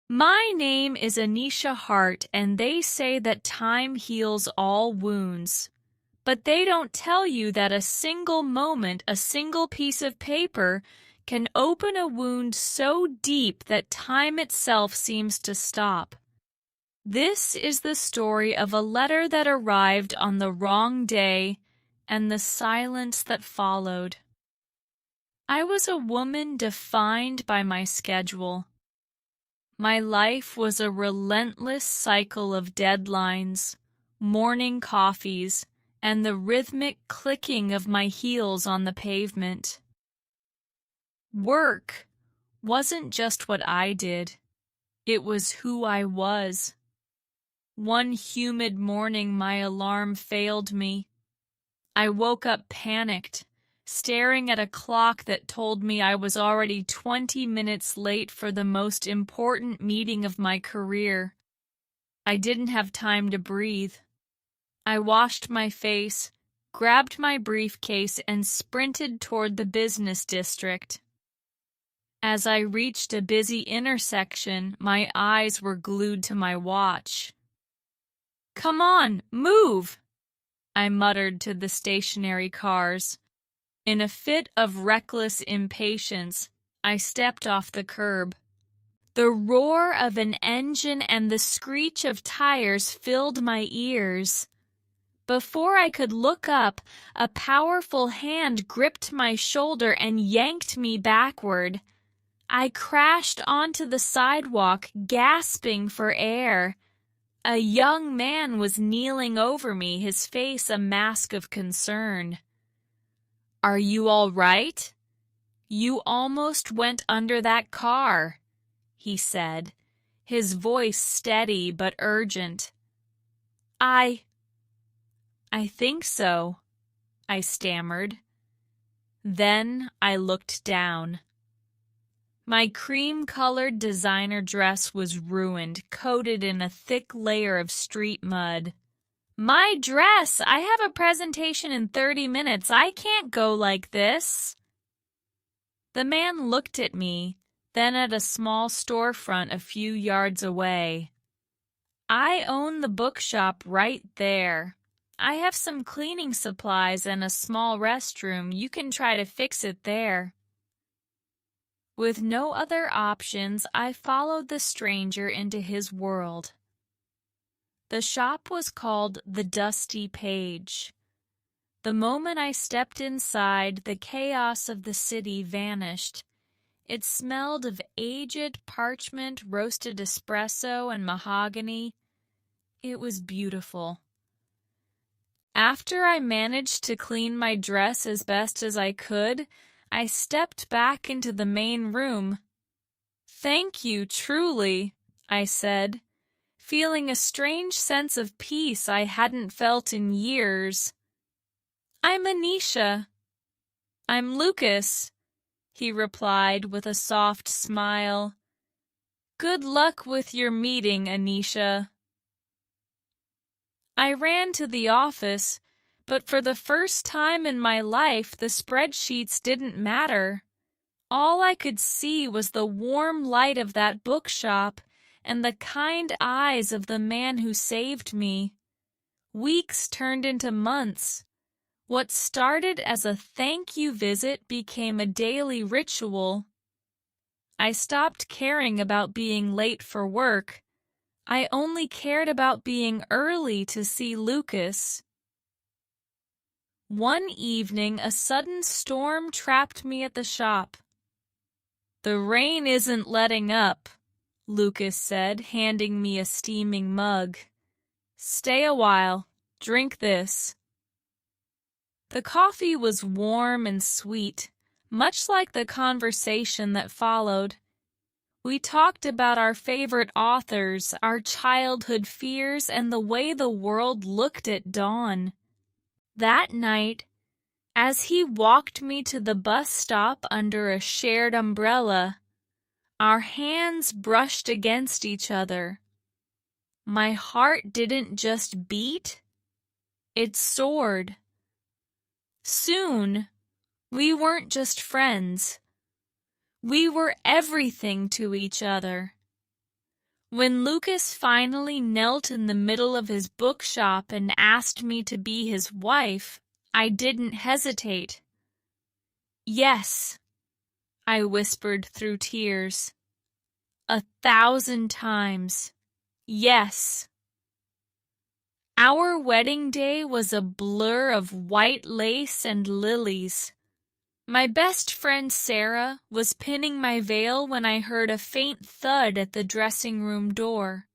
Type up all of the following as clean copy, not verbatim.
My name is Anisha Hart, and they say that time heals all wounds. But they don't tell you that a single moment, a single piece of paper, can open a wound so deep that time itself seems to stop. This is the story of a letter that arrived on the wrong day and the silence that followed. I was a woman defined by my schedule. My life was a relentless cycle of deadlines, morning coffees, and the rhythmic clicking of my heels on the pavement. Work wasn't just what I did, it was who I was. One humid morning my alarm failed me. I woke up panicked, staring at a clock that told me I was already 20 minutes late for the most important meeting of my career. I didn't have time to breathe. I washed my face, grabbed my briefcase, and sprinted toward the business district. As I reached a busy intersection, my eyes were glued to my watch. "Come on, move!" I muttered to the stationary cars. In a fit of reckless impatience, I stepped off the curb. The roar of an engine and the screech of tires filled my ears. Before I could look up, a powerful hand gripped my shoulder and yanked me backward. I crashed onto the sidewalk, gasping for air. A young man was kneeling over me, his face a mask of concern. "Are you all right? You almost went under that car," he said, his voice steady but urgent. I think so," I stammered. Then I looked down. My cream-colored designer dress was ruined, coated in a thick layer of street mud. "My dress! I have a presentation in 30 minutes. I can't go like this." The man looked at me, then at a small storefront a few yards away. "I own the bookshop right there. I have some cleaning supplies and a small restroom. You can try to fix it there." With no other options, I followed the stranger into his world. The shop was called The Dusty Page. The moment I stepped inside, the chaos of the city vanished. It smelled of aged parchment, roasted espresso, and mahogany. It was beautiful. After I managed to clean my dress as best as I could, I stepped back into the main room. "Thank you, truly," I said, feeling a strange sense of peace I hadn't felt in years. "I'm Anisha." "I'm Lucas," he replied with a soft smile. "Good luck with your meeting, Anisha." I ran to the office, but for the first time in my life the spreadsheets didn't matter. All I could see was the warm light of that bookshop and the kind eyes of the man who saved me. Weeks turned into months. What started as a thank you visit became a daily ritual. I stopped caring about being late for work. I only cared about being early to see Lucas. One evening, a sudden storm trapped me at the shop. "The rain isn't letting up," Lucas said, handing me a steaming mug. "Stay a while. Drink this." The coffee was warm and sweet, much like the conversation that followed. We talked about our favorite authors, our childhood fears, and the way the world looked at dawn. That night, as he walked me to the bus stop under a shared umbrella, our hands brushed against each other. My heart didn't just beat, it soared. Soon, we weren't just friends. We were everything to each other. When Lucas finally knelt in the middle of his bookshop and asked me to be his wife, I didn't hesitate. "Yes," I whispered through tears. 1,000 times. Yes. Our wedding day was a blur of white lace and lilies. My best friend Sarah was pinning my veil when I heard a faint thud at the dressing room door.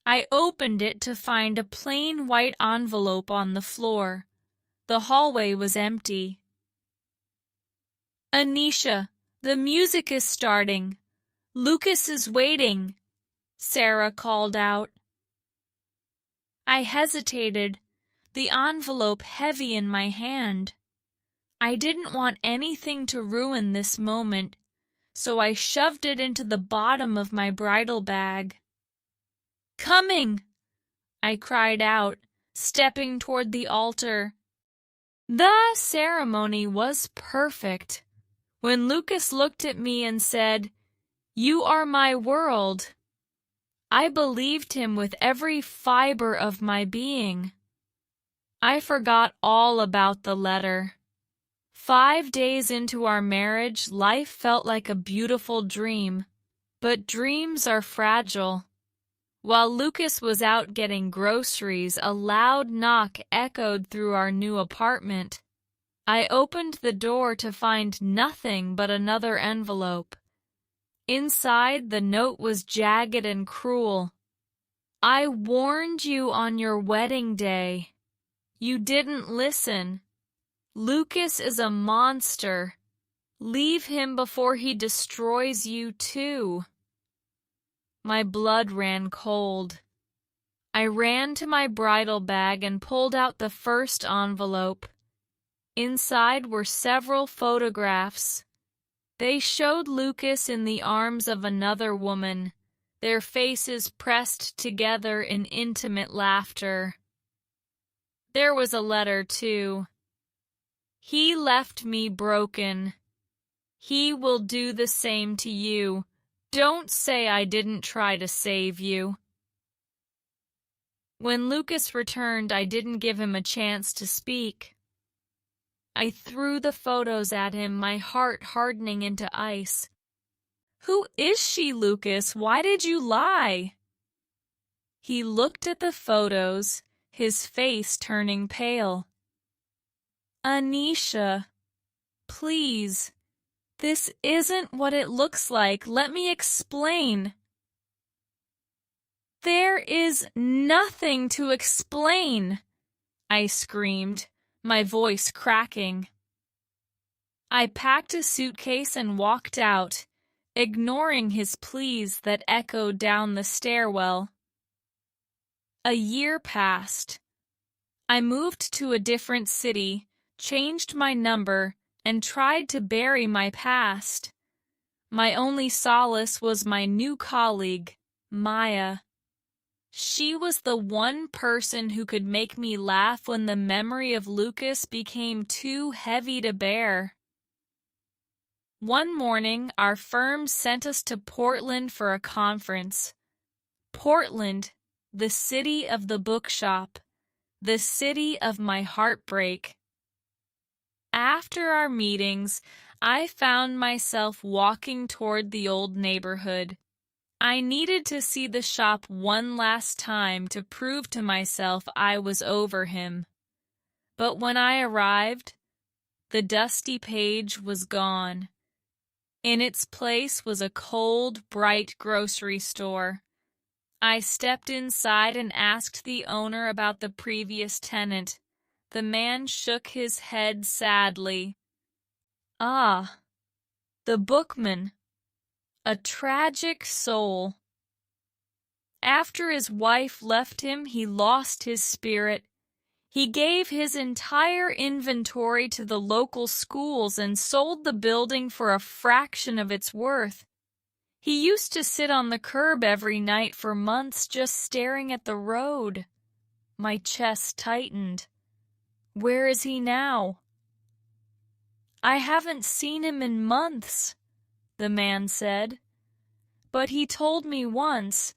I opened it to find a plain white envelope on the floor. The hallway was empty. "Anisha, the music is starting. Lucas is waiting," Sarah called out. I hesitated, the envelope heavy in my hand. I didn't want anything to ruin this moment, so I shoved it into the bottom of my bridal bag. "Coming!" I cried out, stepping toward the altar. The ceremony was perfect. When Lucas looked at me and said, "You are my world," I believed him with every fiber of my being. I forgot all about the letter. 5 days into our marriage, life felt like a beautiful dream, but dreams are fragile. While Lucas was out getting groceries, a loud knock echoed through our new apartment. I opened the door to find nothing but another envelope. Inside, the note was jagged and cruel. "I warned you on your wedding day. You didn't listen. Lucas is a monster. Leave him before he destroys you too." My blood ran cold. I ran to my bridal bag and pulled out the first envelope. Inside were several photographs. They showed Lucas in the arms of another woman, their faces pressed together in intimate laughter. There was a letter, too. "He left me broken. He will do the same to you. Don't say I didn't try to save you." When Lucas returned, I didn't give him a chance to speak. I threw the photos at him, my heart hardening into ice. "Who is she, Lucas? Why did you lie?" He looked at the photos, his face turning pale. "Anisha, please, this isn't what it looks like. Let me explain." "There is nothing to explain," I screamed, my voice cracking. I packed a suitcase and walked out, ignoring his pleas that echoed down the stairwell. A year passed. I moved to a different city, changed my number, and tried to bury my past. My only solace was my new colleague, Maya. She was the one person who could make me laugh when the memory of Lucas became too heavy to bear. One morning, our firm sent us to Portland for a conference. Portland, the city of the bookshop, the city of my heartbreak. After our meetings, I found myself walking toward the old neighborhood. I needed to see the shop one last time to prove to myself I was over him. But when I arrived, the dusty page was gone. In its place was a cold, bright grocery store. I stepped inside and asked the owner about the previous tenant. The man shook his head sadly. "Ah, the bookman. A tragic soul. After his wife left him, he lost his spirit. He gave his entire inventory to the local schools and sold the building for a fraction of its worth. He used to sit on the curb every night for months just staring at the road." My chest tightened. "Where is he now?" "I haven't seen him in months," the man said. "But he told me once,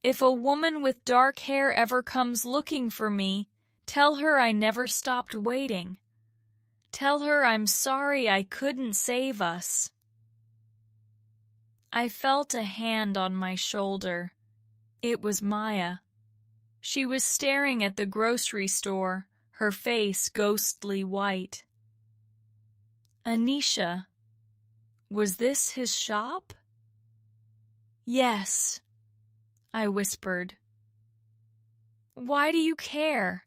If a woman with dark hair ever comes looking for me, tell her I never stopped waiting. Tell her I'm sorry I couldn't save us." I felt a hand on my shoulder. It was Maya. She was staring at the grocery store, her face ghostly white. "Anisha, was this his shop?" "Yes," I whispered. "Why do you care?"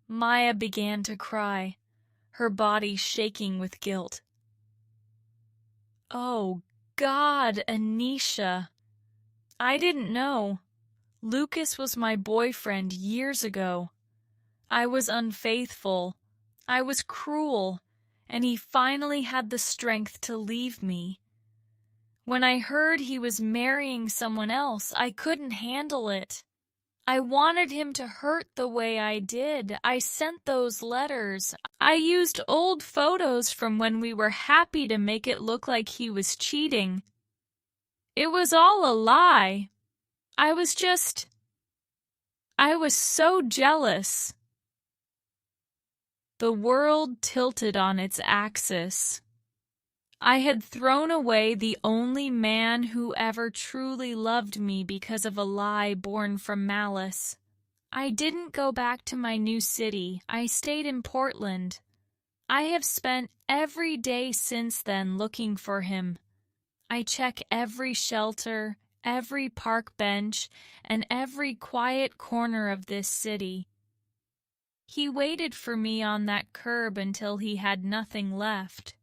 Maya began to cry, her body shaking with guilt. "Oh, God, Anisha. I didn't know. Lucas was my boyfriend years ago. I was unfaithful. I was cruel, and he finally had the strength to leave me. When I heard he was marrying someone else, I couldn't handle it. I wanted him to hurt the way I did. I sent those letters. I used old photos from when we were happy to make it look like he was cheating. It was all a lie. I was so jealous." The world tilted on its axis. I had thrown away the only man who ever truly loved me because of a lie born from malice. I didn't go back to my new city. I stayed in Portland. I have spent every day since then looking for him. I check every shelter, every park bench, and every quiet corner of this city. He waited for me on that curb until he had nothing left.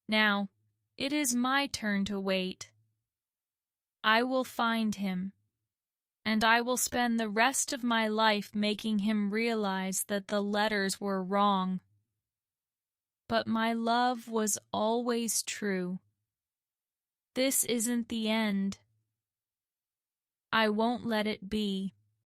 Now, it is my turn to wait. I will find him, and I will spend the rest of my life making him realize that the letters were wrong. But my love was always true. This isn't the end. I won't let it be.